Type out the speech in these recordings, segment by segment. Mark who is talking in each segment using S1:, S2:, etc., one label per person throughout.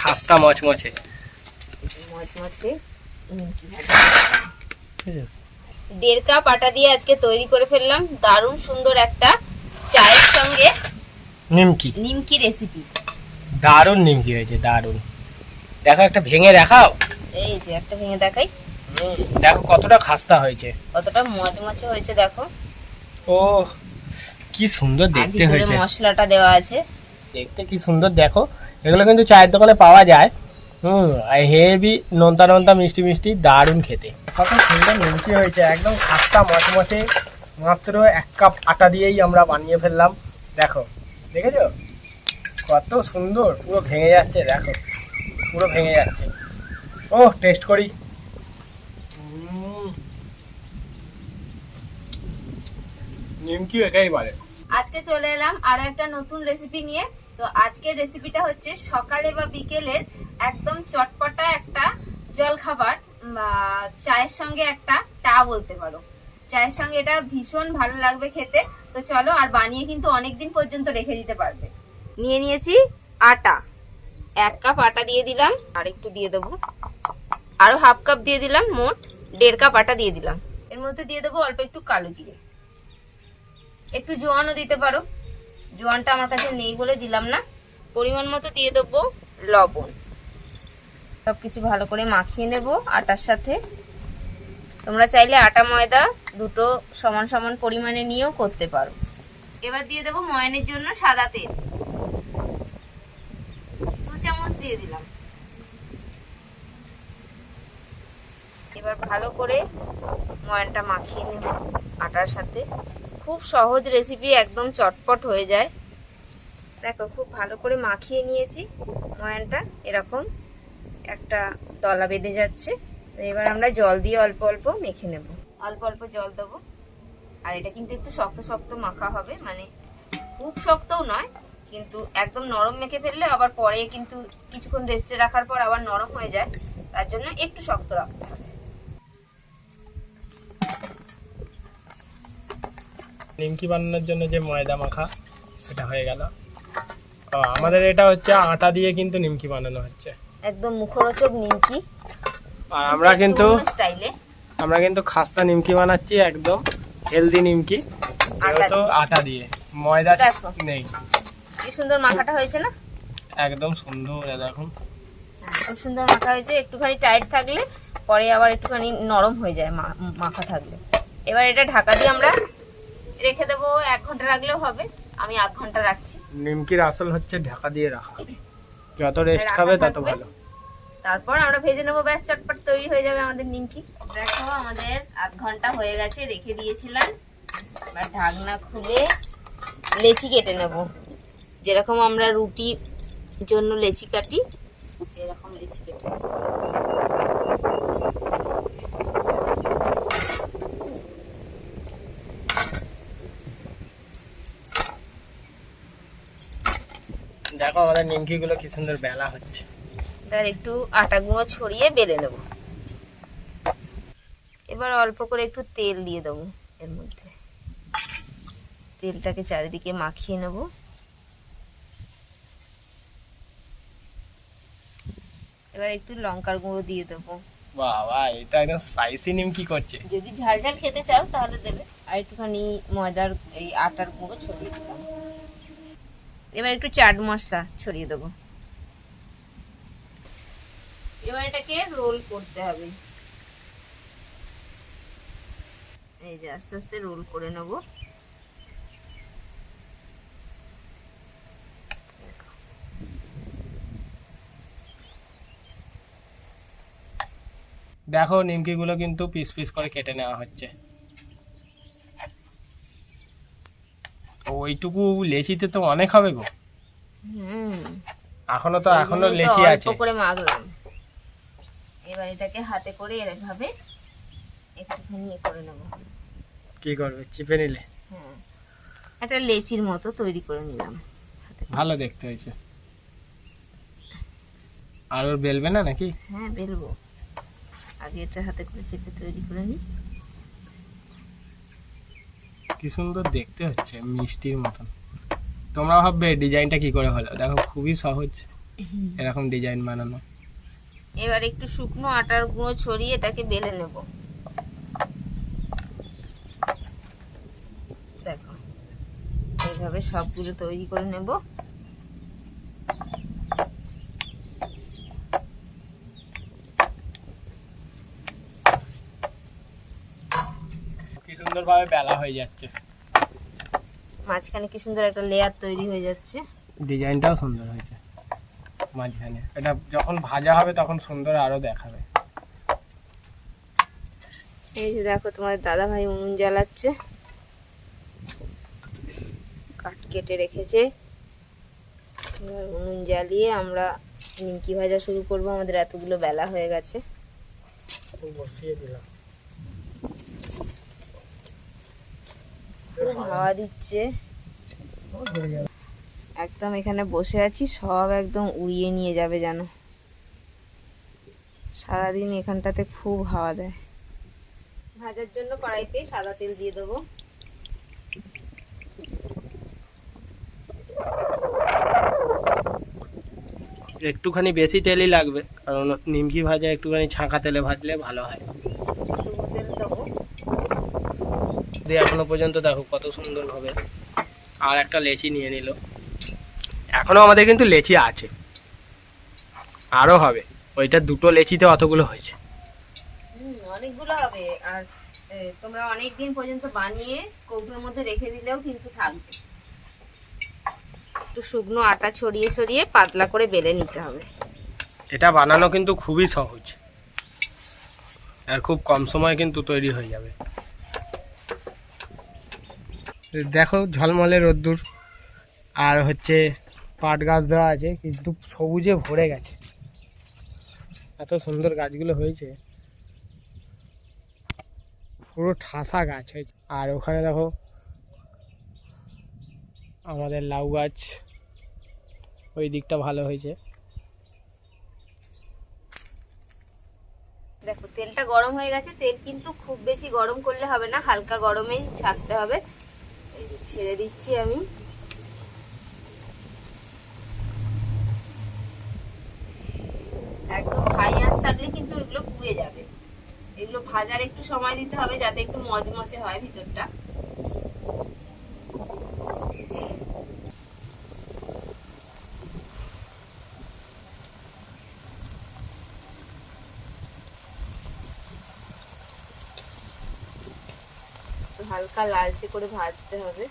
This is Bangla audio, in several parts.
S1: খাস্তা মচমচে
S2: মচমচে নিমকি ভাজা। 1.5 কাপ আটা দিয়ে আজকে তৈরি করে ফেললাম দারুণ সুন্দর একটা চায়ের সঙ্গে নিমকি রেসিপি।
S1: দারুণ নিমকি হয়েছে, দারুণ। দেখো একটা ভেঙে দেখাও।
S2: এই যে একটা ভেঙে দেখাই।
S1: দেখো কতটা খাস্তা হয়েছে,
S2: কতটা মচমচে হয়েছে দেখো।
S1: ও কি সুন্দর দেখতে হয়েছে।
S2: মশলাটা দেওয়া আছে,
S1: দেখতে কি সুন্দর দেখো। এগুলো কিন্তু চায়ের দোকানে পাওয়া যায়। হেভি নোনতা নোনতা মিষ্টি মিষ্টি, দারুণ খেতে। কত সুন্দর নিমকি হয়েছে, একদম খাস্তা মচমচে। মাত্র 1 কাপ আটা দিয়েই আমরা বানিয়ে ফেললাম। দেখো, দেখেছো কত সুন্দর, পুরো ভেঙে যাচ্ছে। দেখো পুরো ভেঙে যাচ্ছে। ও টেস্ট করি। নিমকি এটাই বলে।
S2: আজকে চলে এলাম আরো একটা নতুন রেসিপি নিয়ে। তো আজকের রেসিপিটা হচ্ছে সকালে বা বিকেলের একদম চটপটা একটা জল খাবার, চায়ের সঙ্গে একটা টা বলতে পারো। চায়ের সঙ্গে এটা ভীষণ ভালো লাগবে খেতে। তো চলো, আর বানিয়ে কিন্তু অনেকদিন পর্যন্ত রেখে দিতে পারবে। নিয়ে নিয়েছি আটা, 1 কাপ আটা দিয়ে দিলাম, আর একটু দিয়ে দেবো, আরো 1/2 কাপ দিয়ে দিলাম, মোট 1.5 কাপ আটা দিয়ে দিলাম। এর মধ্যে দিয়ে দেবো অল্প একটু কালো জিরে, একটু জোয়ানও দিতে পারো, জোয়ানটা আমার কাছে নেই বলে দিলাম না। পরিমাণ মতো দিয়ে দেবো লবণ। সবকিছু ভালো করে মাখিয়ে নেব আটার সাথে। তোমরা চাইলে আটা ময়দা দুটো সমান সমান পরিমাণে নিয়েও করতে পারো। এবার দিয়ে দেবো ময়ানের জন্য সাদা তেল, 2 চামচ দিয়ে দিলাম। এবার ভালো করে ময়ানটা মাখিয়ে নেব আটার সাথে। খুব সহজ রেসিপি, একদম চটপট হয়ে যায়। দেখো খুব ভালো করে মাখিয়ে নিয়েছি ময়ানটা, এরকম একটা দলা বেঁধে যাচ্ছে। এবার আমরা জল দিয়ে অল্প অল্প মেখে নেব, অল্প অল্প জল দেবো। আর এটা কিন্তু একটু শক্ত শক্ত মাখা হবে, মানে খুব শক্তও নয়, কিন্তু একদম নরম মেখে ফেললে আবার পরে কিন্তু কিছুক্ষণ রেস্টে রাখার পর আবার নরম হয়ে যায়, তার জন্য একটু শক্ত রাখতে হবে।
S1: নিমকি বানানোর জন্য যে ময়দা মাখা, সেটা হয়ে গেল। আমাদের এটা হচ্ছে আটা দিয়ে কিন্তু নিমকি বানানো হচ্ছে,
S2: একদম মুখরোচক নিমকি।
S1: আর আমরা কিন্তু খাস্তা নিমকি বানাচ্ছি, একদম হেলদি নিমকি, তো আটা দিয়ে, ময়দা নেই।
S2: কি সুন্দর মাখাটা হয়েছে না,
S1: একদম সুন্দর। দেখুন
S2: খুব সুন্দর মাখা হয়েছে। একটুখানি টাইট থাকলে পরে আবার একটুখানি নরম হয়ে যায় মাখা থাকলে। এবার এটা ঢাকা দিয়ে আমরা রেখে দেবো, 1 ঘন্টা রাখলেও হবে। আমি 1/2 ঘন্টা রাখছি।
S1: নিমকির আসল হচ্ছে ঢাকা দিয়ে রাখা, যত রেস্ট খাবে তত ভালো।
S2: তারপর আমরা ভেজে নেবো, ব্যাস চটপট তৈরি হয়ে যাবে আমাদের নিমকি। দেখো আমাদের 1/2 ঘন্টা হয়ে গেছে, রেখে দিয়েছিলাম। এবার ঢাকনা খুলে লেচি কেটে নেব, যেরকম আমরা রুটির জন্য লেচি কাটি সেরকম লেচি কেটে নেব।
S1: দেখো আমাদের নিমকি গুলো কি সুন্দর বেলা হচ্ছে।
S2: এবার একটু আটা গুঁড়ো ছড়িয়ে বেলে নেব। এবার অল্প করে একটু তেল দিয়ে দেবো এর মধ্যে, তেলটাকে চারিদিকে মাখিয়ে নেব। এবার একটু লঙ্কার গুঁড়ো দিয়ে দেবো।
S1: বাবা, এটা একদম স্পাইসি নিমকি করছে।
S2: যদি ঝাল ঝাল খেতে চাও তাহলে দেবে। আর একটুখানি ময়দার এই আটার গুঁড়ো ছড়িয়ে দিলাম। এবার একটু চাট মশলা ছড়িয়ে দেবো। এবার এটাকে রোল করতে হবে। এই যে আস্তে আস্তে রোল করে নেব।
S1: দেখো নিমকি গুলো কিন্তু পিস পিস করে কেটে নেওয়া হচ্ছে। ওইটুকু লেচিতে তো অনেক হবে গো। এখনো লেচি আছে।
S2: অল্প করে মাখলাম। এবার এটাকে হাতে করে এভাবে একটুখানি করে নেব।
S1: কি করবে, চিপে নিলে?
S2: হ্যাঁ, একটা লেচির মতো তৈরি করে নিলাম।
S1: ভালো দেখতে হয়েছে। আর ওর বেলবে না নাকি?
S2: হ্যাঁ বেলবো, আগে এটা হাতে করে চেপে তৈরি করে নিই।
S1: কি সুন্দর দেখতে হচ্ছে, মিষ্টির মতন। তোমরা ভাববে ডিজাইনটা কি করে হলো, দেখো খুবই সহজ। এরকম ডিজাইন বানানো।
S2: এবার একটু শুকনো আটার গুঁড়ো ছড়িয়ে এটাকে বেলে নেব। দেখো এইভাবে সবগুলো তৈরি করে নেব।
S1: কি সুন্দর ভাবে বেলা হয়ে যাচ্ছে,
S2: মাঝখানে কি সুন্দর একটা লেয়ার তৈরি হয়ে যাচ্ছে।
S1: ডিজাইনটাও সুন্দর হয়েছে মাঝখানে। এটা যখন ভাজা হবে তখন সুন্দর আরো দেখাবে।
S2: এই যে দেখো তোমার দাদা ভাই উনুন জ্বালাচ্ছে, কাঠ কেটে রেখেছে। এবার উনুন জ্বালিয়ে আমরা নিমকি ভাজা শুরু করব। আমাদের এতগুলো বেলা হয়ে গেছে।
S1: বসিয়ে দিলাম।
S2: হাওয়া দিচ্ছে একদম। এখানে বসে আছি, সব একদম উড়িয়ে নিয়ে যাবে যেন। সারাদিন এখানটাতে খুব হাওয়া দেয়। ভাজার জন্য কড়াইতে সাদা তেল দিয়ে দেবো।
S1: একটুখানি বেশি তেলই লাগবে, কারণ নিমকি ভাজা একটুখানি ছাঁকা তেলে ভাজলে ভালো হয়।
S2: তেল দেবো।
S1: দিয়ে এখনো পর্যন্ত দেখো কত সুন্দর ভাবে আর একটা লেচি নিয়ে নিল। এখনো আমাদের কিন্তু লেচি আছে, আরো হবে। ওইটা দুটো লেচিতে অতগুলো হয়েছে।
S2: অনেকগুলো হবে। আর তোমরা অনেক দিন পর্যন্ত বানিয়ে কৌটোর মধ্যে রেখে দিলেও কিন্তু থাকবে। একটু শুকনো আটা ছড়িয়ে ছড়িয়ে পাতলা করে বেলে নিতে হবে।
S1: এটা বানানো কিন্তু খুবই সহজ, আর খুব কম সময় কিন্তু তৈরি হয়ে যাবে। দেখো ঝলমলে রোদ্দুর, আর হচ্ছে পাট গাছ দেওয়া আছে, কিন্তু সবুজে ভরে গেছে। এত সুন্দর গাছগুলো হয়েছে, পুরো ঠাসা গাছ হয়েছে। আর ওখানে দেখো আমাদের লাউ গাছ, ওই দিকটা ভালো হয়েছে।
S2: দেখো তেলটা গরম হয়ে গেছে। তেল কিন্তু খুব বেশি গরম করলে হবে না, হালকা গরমেই ছাড়তে হবে। এই যে ছেড়ে দিচ্ছি আমি। একদম হাই আঁচ থাকলে কিন্তু এগুলো পুড়ে যাবে। এগুলো ভাজার একটু সময় দিতে হবে যাতে একটু মচমচে হয় ভিতরটা। হালকা লালচে করে ভাজতে হবে।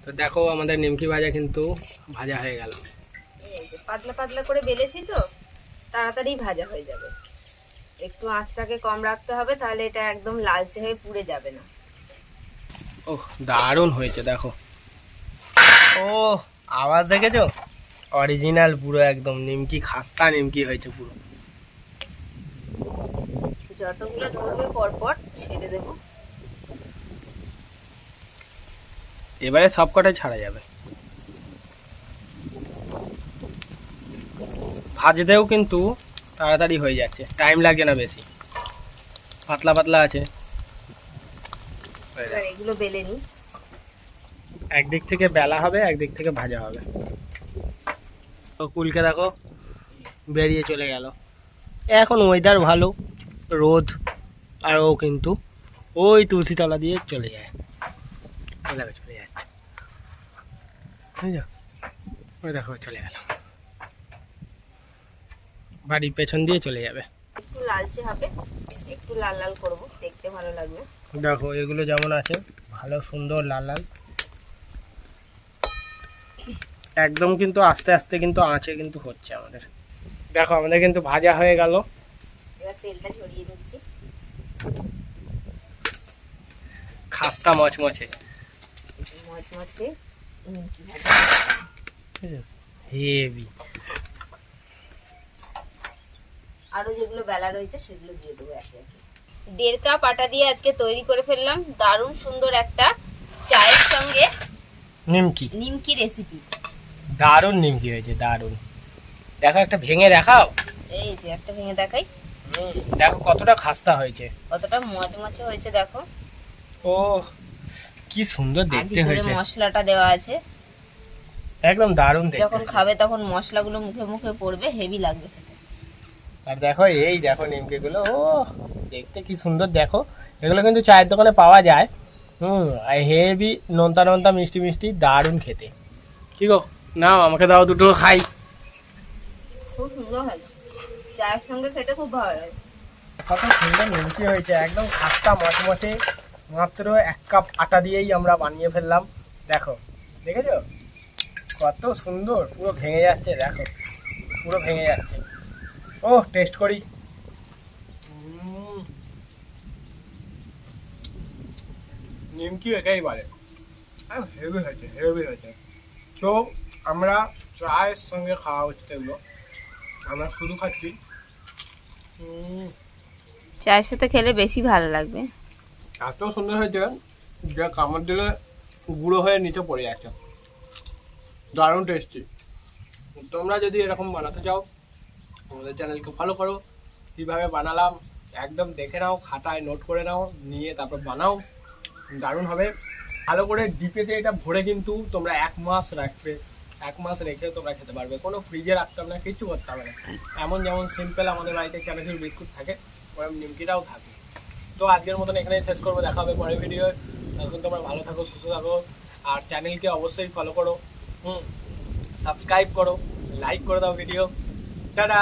S1: তো দেখো আমাদের নিমকি ভাজা কিন্তু ভাজা হয়ে গেল।
S2: এই যে পাতলা পাতলা করে বেলেছি তো, তাড়াতাড়ি ভাজা হয়ে যাবে। একটু আঁচটাকে কম রাখতে হবে, তাহলে এটা একদম লালচে হয়ে পুড়ে যাবে না।
S1: ওহ দারুণ হয়েছে দেখো। ও আওয়াজ দেখেছো? অরিজিনাল পুরো একদম নিমকি, খাস্তা নিমকি হয়েছে পুরো।
S2: যতগুলো ধরবে পরপর ছেড়ে দেবো।
S1: এবারে সব কটাই ছাড়া যাবে। ভাজতেও কিন্তু তাড়াতাড়ি হয়ে যাচ্ছে, টাইম লাগে না বেশি, পাতলা পাতলা আছে।
S2: এবার এগুলো বেলে নিই।
S1: একদিক থেকে বেলা হবে, একদিক থেকে ভাজা হবে। তো কুলকে দেখো বেরিয়ে চলে গেল। এখন ওয়েদার ভালো, রোদ, আর ও কিন্তু ওই তুলসীতলা দিয়ে চলে যায়। চলে যাচ্ছে, ওই দেখো চলে গেল, বাড়ির পেছন দিয়ে চলে যাবে।
S2: একটু লালচে হবে, একটু লাল লাল করব, দেখতে ভালো লাগবে।
S1: দেখো এগুলো যেমন আছে ভালো সুন্দর লাল লাল, একদম কিন্তু আস্তে আস্তে কিন্তু আঁচে কিন্তু হচ্ছে আমাদের। দেখো আমাদের কিন্তু ভাজা হয়ে গেল।
S2: এবার তেলটা ছড়িয়ে দিচ্ছি।
S1: খাস্তা মচমচে
S2: মচমচে
S1: হেভি।
S2: আরো যেগুলো বেলা রয়েছে সেগুলো দিয়ে দেবো একে একে। 1.5 কাপ আটা দিয়ে আজকে তৈরি করে ফেললাম দারুণ সুন্দর একটা চায়ের সঙ্গে নিমকি রেসিপি।
S1: দারুণ নিমকি হয়েছে, দারুণ। দেখো একটা ভেঙে দেখাও।
S2: এই যে একটা ভেঙে দেখাই।
S1: দেখো কতটা খাস্তা হয়েছে,
S2: কতটা মচমচে হয়েছে দেখো।
S1: ও কি সুন্দর দেখতে হয়েছে।
S2: মশলাটা দেওয়া আছে।
S1: একদম দারুণ দেখতে।
S2: যখন খাবে তখন মশলাগুলো মুখে মুখে পড়বে, হেভি লাগবে খেতে।
S1: আর দেখো এই দেখো নিমকে গুলো, ও দেখতে কি সুন্দর দেখো। এগুলো কিন্তু চায়ের দোকানে পাওয়া যায়। আর হেভি নোনতা নোনতা মিষ্টি মিষ্টি, দারুণ খেতে। কি গো, নাও আমাকে দাও দুটো খাই।
S2: খুব সুন্দর হয়, চায়ের সঙ্গে খেতে খুব ভালো লাগে।
S1: কত সুন্দর নিমকি হয়েছে, একদম খাস্তা মচমচে। মাত্র 1 কাপ আটা দিয়েই আমরা বানিয়ে ফেললাম। দেখো, দেখেছো কত সুন্দর, পুরো ভেঙে যাচ্ছে। দেখো পুরো ভেঙে যাচ্ছে। ও টেস্ট করি। নিমকি এটাই বলে। হেভি হয়েছে, হেভি হয়েছে। তো আমরা চায়ের সঙ্গে খাওয়া হচ্ছে এগুলো, আমরা শুধু খাচ্ছি।
S2: চায়ের সাথে খেলে বেশি ভালো লাগবে।
S1: এত সুন্দর হয়েছে যে কামড় দিলে গুঁড়ো হয়ে নিচে পড়ে যাচ্ছে, দারুণ টেস্টি। তোমরা যদি এরকম বানাতে চাও আমাদের চ্যানেলকে ফলো করো। কীভাবে বানালাম একদম দেখে নাও, খাতায় নোট করে নাও, নিয়ে তারপর বানাও, দারুণ হবে। ভালো করে ডিপেতে এটা ভরে কিন্তু তোমরা 1 মাস রাখবে। 1 মাস রেখে তোমরা খেতে পারবে, কোনো ফ্রিজে রাখতে হবে না, কিচ্ছু করতে হবে না। এমন যেমন সিম্পল আমাদের বাড়িতে চানাচুর বিস্কুট থাকে, ওরকম নিমকিটাও থাকে। তো আজকের মতন এখানেই শেষ করবো, দেখা হবে পরের ভিডিও। এখন তোমরা ভালো থাকো, সুস্থ থাকো, আর চ্যানেলকে অবশ্যই ফলো করো, সাবস্ক্রাইব করো, লাইক করে দাও ভিডিও। টাটা।